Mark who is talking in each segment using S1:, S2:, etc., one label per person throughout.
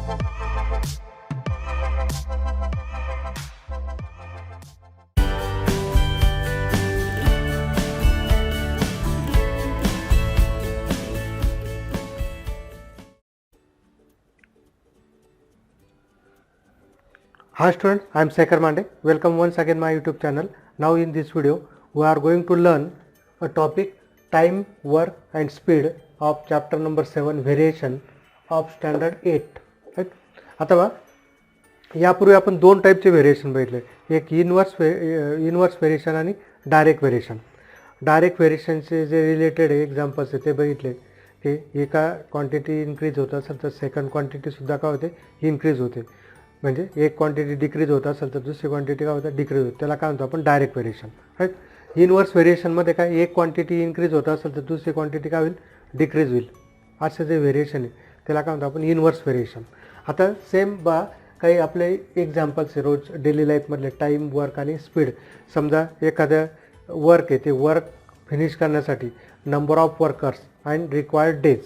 S1: Hi students, I am Sekhar Mande. Welcome once again my YouTube channel. Now in this video we are going to learn a topic time, work and speed of chapter number 7 variation of standard 8. Right? आता यापूर्वी आपण दोन टाईपचे variation बघितले, एक inverse variation आणि direct variation. Direct व्हेरिएशनचे जे related examples आहेत ते बघितले की एका क्वांटिटी इन्क्रीज होत असेल तर सेकंड क्वांटिटीसुद्धा काय होते, इन्क्रीज होते. म्हणजे एक क्वांटिटी डिक्रीज होत असेल तर दुसरी क्वांटिटी काय होतं, डिक्रीज होते. त्याला काय म्हणतो आपण, डायरेक्ट व्हेरिएशन. राईट. इनवर्स व्हेरिएशनमध्ये काय, एक क्वांटिटी इन्क्रीज होत असेल तर दुसरी क्वांटिटी काय होईल, डिक्रीज होईल. असं जे व्हेरिएशन आहे त्याला काय म्हणतो आपण, इनवर्स व्हेरिएशन. आता सेम काही आपले एक्झाम्पल्स आहे रोज डेली लाईफमधले, टाईम, वर्क आणि स्पीड. समजा एखादं वर्क आहे, ते वर्क फिनिश करण्यासाठी number of workers and required days,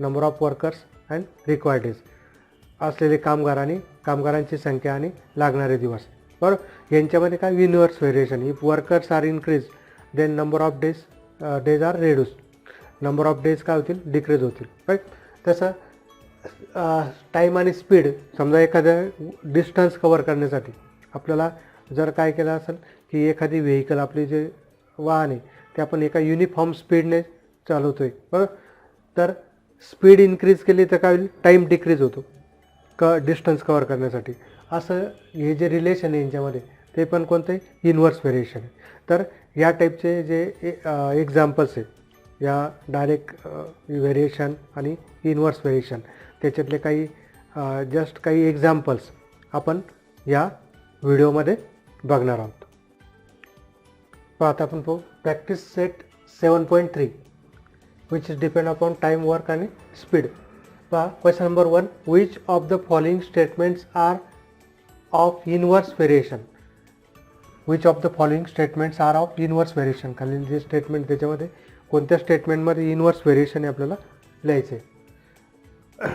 S1: number of workers and required days असलेले कामगारांची संख्या आणि लागणारे दिवस. बरोबर. यांच्यामध्ये काय, inverse variation. If workers are increase then number of days are reduce. Number of days काय होतील, डिक्रीज होतील. राईट. तसं टाईम आणि स्पीड. समजा एखाद्या डिस्टन्स कवर करण्यासाठी आपल्याला जर काय केलं असेल की एखादी व्हेकल, आपली जे वाहन आहे ते आपण एका युनिफॉर्म स्पीडने चालवतो आहे. बरोबर. तर स्पीड इन्क्रीज केली तर काय होईल, टाईम डिक्रीज होतो डिस्टन्स कवर करण्यासाठी. असं हे जे रिलेशन आहे यांच्यामध्ये ते पण कोणतं आहे, इनवर्स व्हेरिएशन आहे. तर या टाईपचे जे एक्झाम्पल्स आहे, या डायरेक्ट व्हेरिएशन आणि इनवर्स व्हेरिएशन, त्याच्यातले काही एक्झाम्पल्स आपण या व्हिडिओमध्ये बघणार आहोत. आता आपण पाहू practice set 7.3 which is depend upon time, work आणि speed. Question number 1, which of the following statements are of inverse variation? Which of the following statements are of inverse variation? खालील जे स्टेटमेंट त्याच्यामध्ये कोणत्या स्टेटमेंटमध्ये इनवर्स व्हेरिएशन आहे आपल्याला लिहायचे.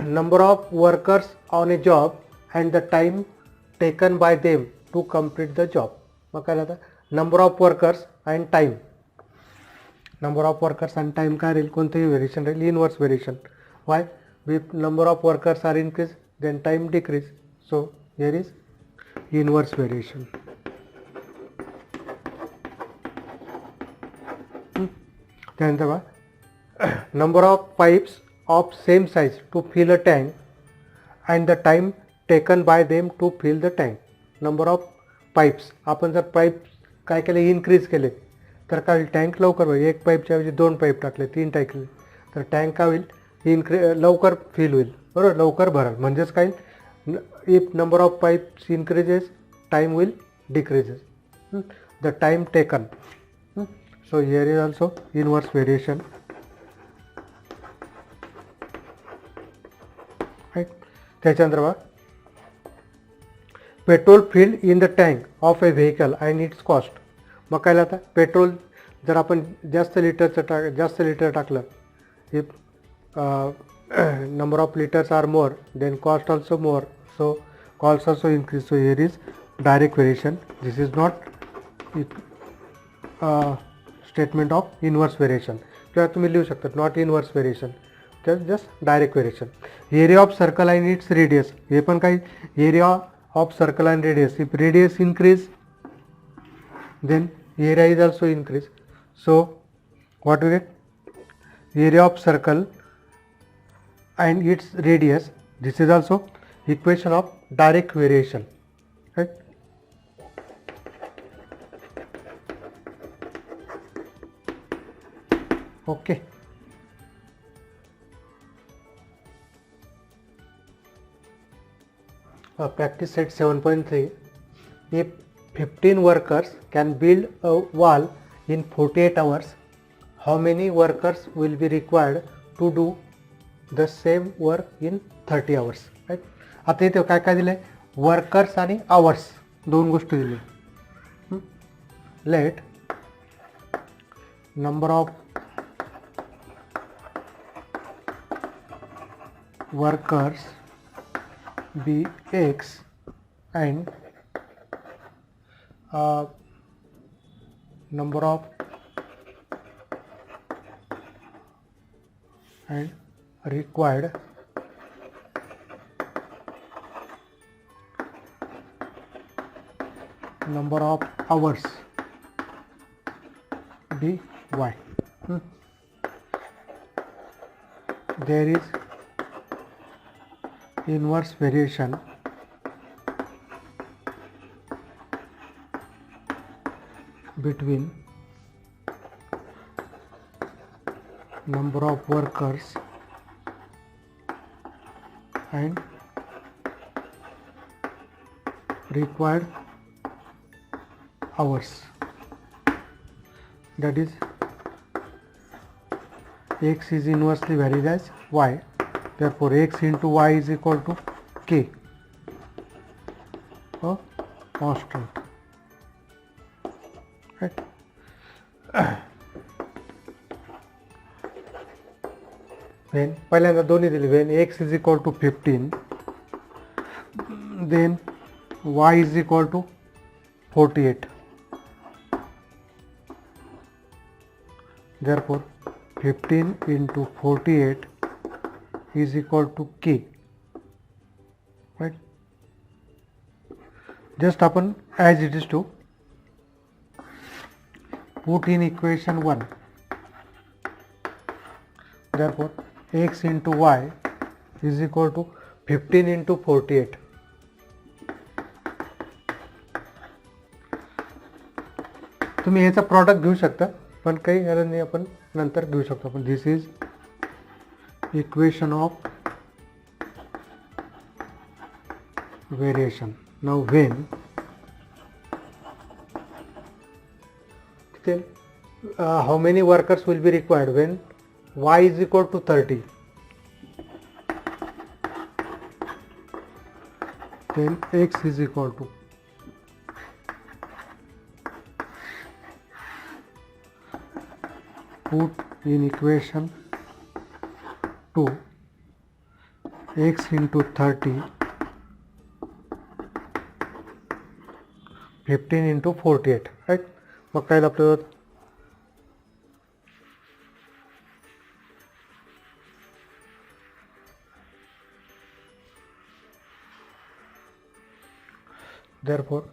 S1: Number of workers on a job and the time taken by them to complete the job. मग काय आता, number of workers and time. Number of workers and time काय राहील, कोणतंही व्हेरिएशन राहील, inverse variation. Why? If number of workers are increased then time decrease, so here is inverse variation. त्यानंतर number of pipes of same size to fill a tank and the time taken by them to fill the tank. Number of pipes, आपण जर pipe काय केले, increase केले तर काय होईल, tank लवकर होईल. एक पाईपच्या ऐवजी 2 पाईप टाकले, 3 टाकले तर टँक काय होईल, लवकर फिल होईल. बरोबर, लवकर भराल. म्हणजेच काय, if number of pipes increases time will decreases the time taken. So here is also inverse variation. Right. त्याच्यानंतर बघा, petrol filled in the tank of a vehicle and it's cost. मग काय आता, पेट्रोल जर आपण जास्त लिटर टाकलं, if number of liters are more then cost also more, so cost also increase. So here is direct variation. This is not statement of inverse variation. किंवा तुम्ही लिहू शकता नॉट इनवर्स व्हेरिएशन, तर just direct variation. Area of circle and its radius. हे पण काही, area of circle and radius. If radius increase then area is also increase. So what we get, area of circle and its radius, this is also equation of direct variation. Right. Okay. Practice set 7.3. If 15 workers can build a wall in 48 hours, how many workers will be required to do the same work in 30 hours? Right. आता इथे काय काय दिलं आहे, workers आणि hours दोन गोष्टी दिल्या. Let number of workers be x and number of and required number of hours be y. There is inverse variation between number of workers and required hours, that is x is inversely varied as y, therefore x into y is equal to k, a constant, right. When पहिल्यांदा दोन्ही दिले, when x is equal to 15, then y is equal to 48, therefore 15 into 48 is equal to k, right. Just आपण as it is to put in equation 1, therefore x into y is equal to 15 into 48. तुम्ही याचा product घेऊ शकता, पण काही गरज नाही, आपण नंतर घेऊ शकतो. पण this is equation of variation. Now when how many workers will be required when y is equal to 30, then x is equal to put in equation 2 x into 30 15 into 48, right. मग काय आपल्याला therefore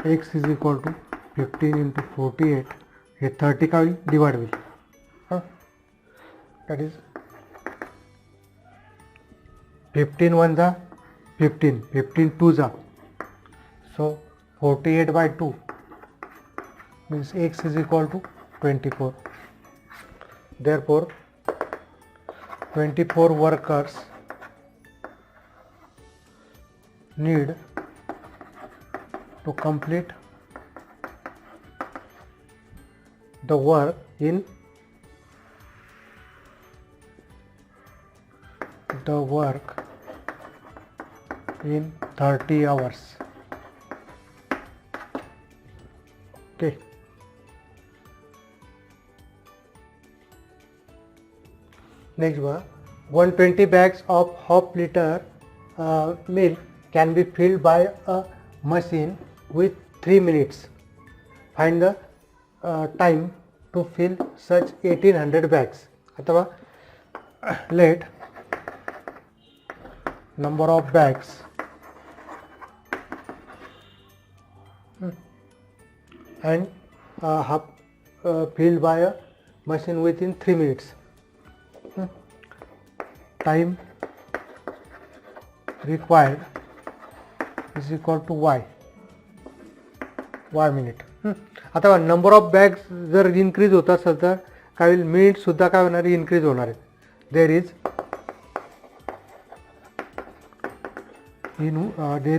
S1: x is equal to 15 into 48, हे 30 का divide होईल, that is 15 1 जा 15, 15 2 जा, so 48 by 2 means x is equal to 24. Therefore 24 workers need to complete the work in 30 hours. Okay. Next one, 120 bags of half liter milk can be filled by a machine with 3 minutes. Find the time to fill such 1800 bags. अथवा let number of bags and filled by a machine within 3 minutes. Time required is equal to y minute. आता number of bags जर increase होत असेल तर काय होईल, minute सुद्धा काय होणार आहे, इन्क्रीज होणार आहे. There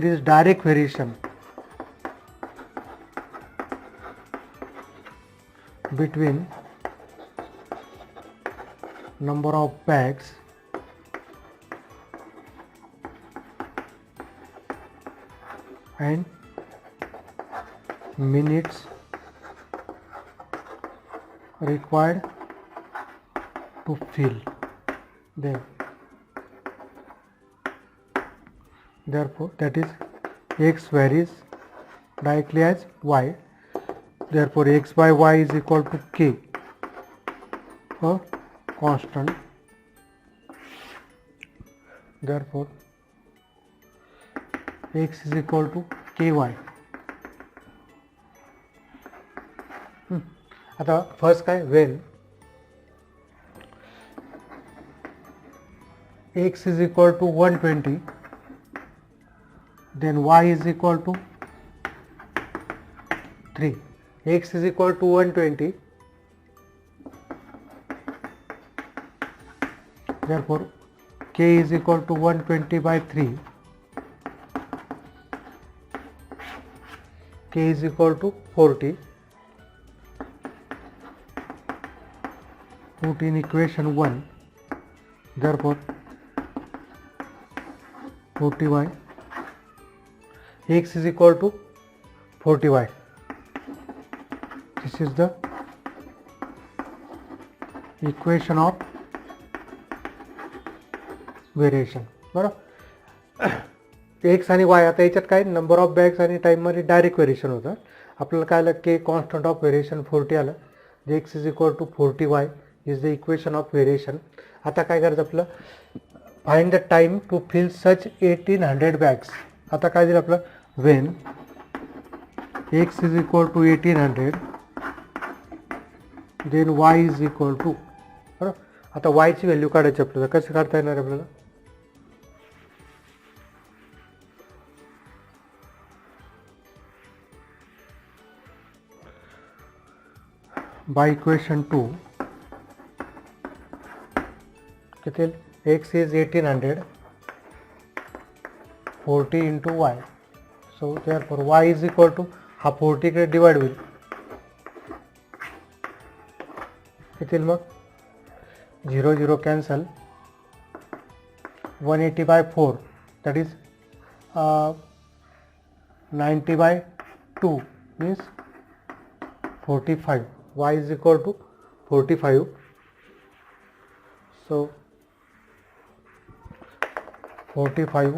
S1: is direct variation between number of bags and minutes required to fill them. therefore that is x varies directly as y, therefore x by y is equal to k, a constant, therefore x is equal to ky. आता first काय, when x is equal to 120, then y is equal to 3. x is equal to 120, therefore k is equal to 120 by 3, k is equal to 40. Put in equation 1, therefore 40y, x is equal to 40y. This is the equation of variation. बरोबर, x आणि वाय. आता याच्यात काय, number of bags आणि टाईममध्ये direct variation होतं. आपल्याला काय आलं, के कॉन्स्टंट ऑफ व्हेरिएशन 40 आलं, जे x is equal to 40y is the equation of variation. आता काय करायचं आपलं, find the time to fill such 1800 bags. आता काय दिलं आपलं, when x is equal to 1800, then y is equal to, बरोबर. आता वायची व्हॅल्यू काढायची आपल्याला. कसं काढता येणार आपल्याला, बाय इक्वेशन 2 किती, x is 1800, 40 into y, so therefore y is equal to, हा 40 कडे डिवाइड होईल, किती मग 0 0 cancel, 180 by 4 that is 90 by 2 means 45. y is equal to 45. So 45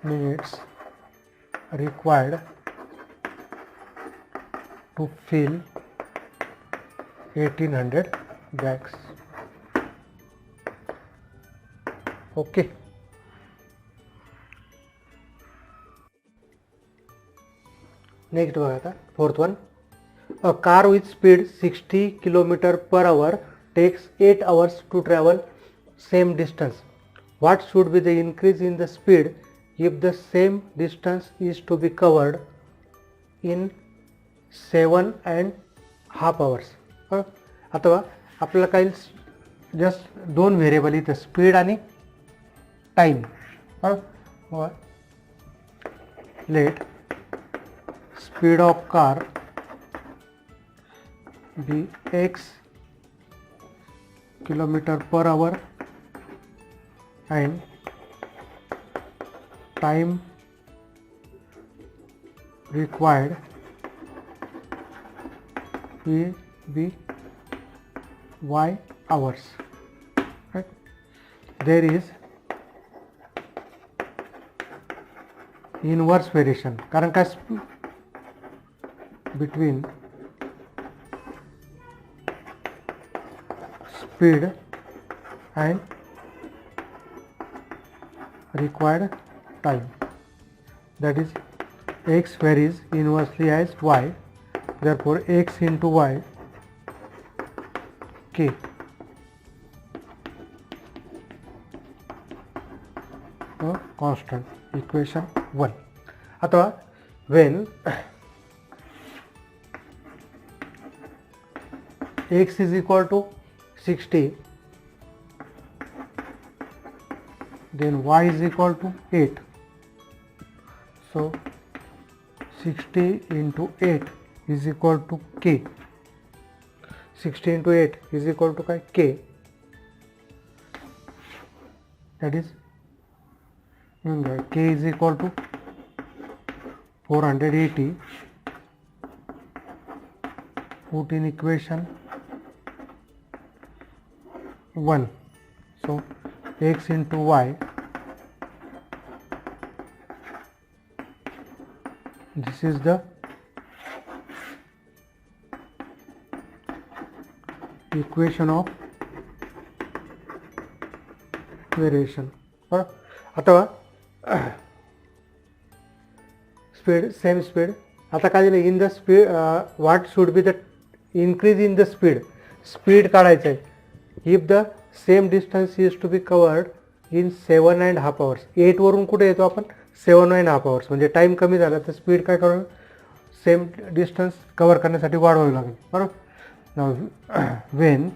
S1: minutes required to fill 1800 bags. Okay. Next बघा आता, fourth one. A car with speed 60 km per hour takes 8 hours to travel same distance. What should be the increase in the speed if the same distance is to be covered in 7.5 hours? अथवा आपल्याला काही just दोन variable इथे, speed आणि time. Let speed of car be x kilometer per hour and time required be y hours. Right? There is inverse variation, कारण काय, between speed and required time, that is x varies inversely as y, therefore x into y, k. Constant, equation 1. अथवा when x is equal to 60, then y is equal to 8. So 60 into 8 is equal to k. 60 into 8 is equal to k. That is k is equal to 480. Put in equation 1. So x into y this is the equation of variation. अथवा speed same speed. आता काय दिलं in the speed what should be the increase in the speed. Speed काढायचं आहे if the same distance is to be covered in 7.5 hours. 8 वरून कुठे येतो आपण 7.5 hours. म्हणजे टाईम कमी झाला तर स्पीड काय करू सेम डिस्टन्स कवर करण्यासाठी वाढवावी लागेल. बरोबर. When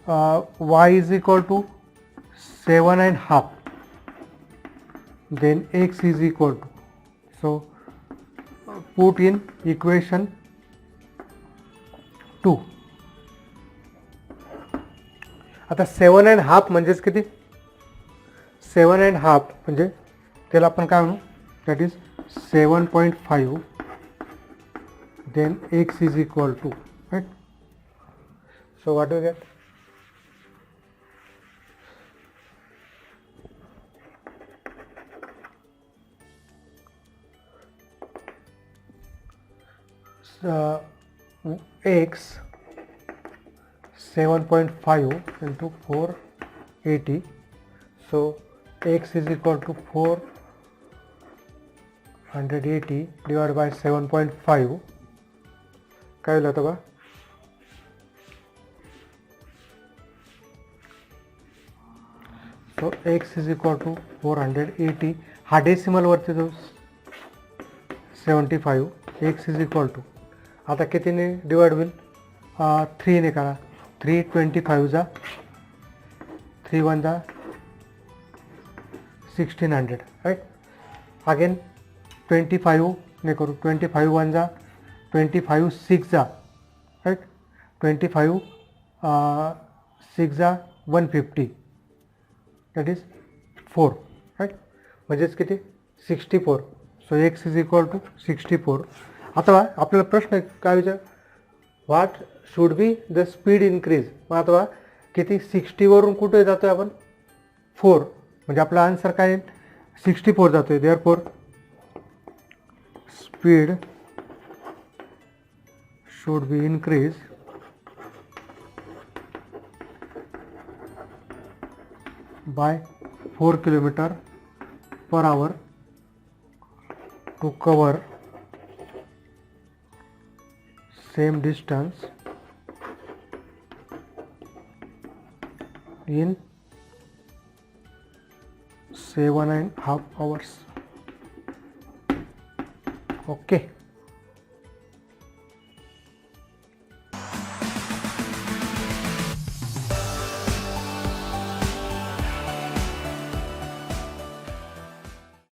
S1: y is equal to 7.5 then x is equal to, so put in equation 2. आता 7.5 म्हणजेच किती 7.5 म्हणजे त्याला आपण काय म्हणू that is 7.5 then x is equal to, right? So what do we get? X 7.5 into 480, so x is equal to 480 divided by 7.5. काय होईल आता बा so x is equal to 480. हा डेसिमल वरती जो 75 x is equal to आता कितीने divide होईल 3 ने करा 3 25 जा 3 1 जा 1600, राइट. अगेन 25 ने करू 25 1 जा 25 6 जा, राइट. 25 6 जा 150 दॅट इज 4, राइट. म्हणजेच किती 64. So x is equal to 64. आता आपल्याला प्रश्न काय विचार what should be the speed increase. मग आता किती 60 वरून कुठे जातोय आपण 4 म्हणजे आपला आन्सर काय येईल 64 जातोय. Therefore speed should be increase by 4 km/h to cover same distance in 7.5 hours. Okay.